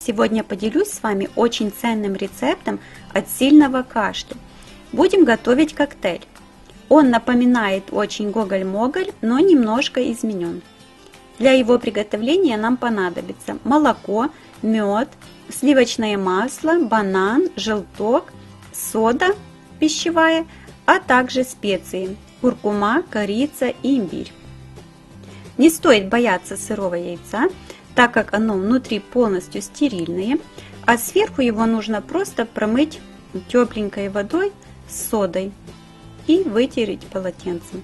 Сегодня поделюсь с вами очень ценным рецептом от сильного кашля. Будем готовить коктейль. Он напоминает очень гоголь-моголь, но немножко изменен. Для его приготовления нам понадобится молоко, мед, сливочное масло, банан, желток, сода пищевая, а также специи – куркума, корица и имбирь. Не стоит бояться сырого яйца, так как оно внутри полностью стерильное, а сверху его нужно просто промыть тепленькой водой с содой и вытереть полотенцем.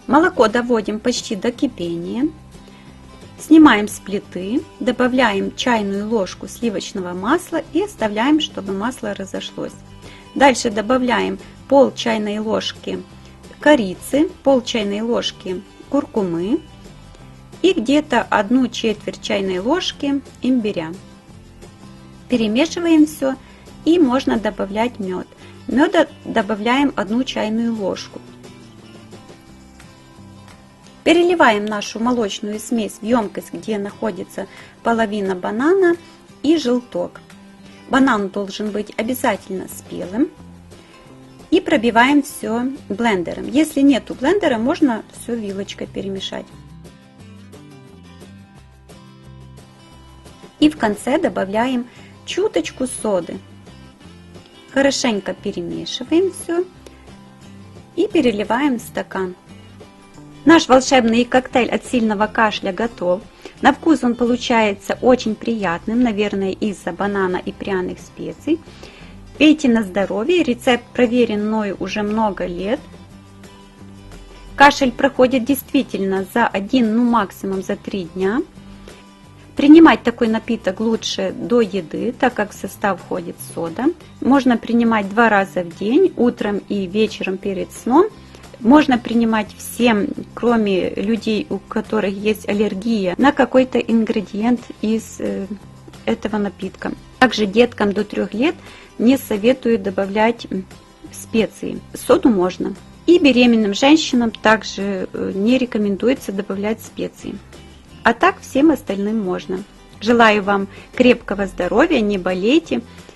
Молоко доводим почти до кипения. Снимаем с плиты, добавляем чайную ложку сливочного масла и оставляем, чтобы масло разошлось. Дальше добавляем пол чайной ложки корицы, пол чайной ложки куркумы и где-то 1/4 чайной ложки имбиря. Перемешиваем все и можно добавлять мед. Меда добавляем 1 чайную ложку. Переливаем нашу молочную смесь в емкость, где находится половина банана и желток. Банан должен быть обязательно спелым. И пробиваем все блендером. Если нету блендера, можно все вилочкой перемешать. И в конце добавляем чуточку соды. Хорошенько перемешиваем все и переливаем в стакан. Наш волшебный коктейль от сильного кашля готов. На вкус он получается очень приятным, наверное, из-за банана и пряных специй. Пейте на здоровье, рецепт проверен мною уже много лет. Кашель проходит действительно за 1, максимум за 3 дня. Принимать такой напиток лучше до еды, так как в состав входит сода. Можно принимать 2 раза в день, утром и вечером перед сном. Можно принимать всем, кроме людей, у которых есть аллергия на какой-то ингредиент из этого напитка. Также деткам до 3 лет не советую добавлять специи. Соду можно. И беременным женщинам также не рекомендуется добавлять специи. А так всем остальным можно. Желаю вам крепкого здоровья, не болейте.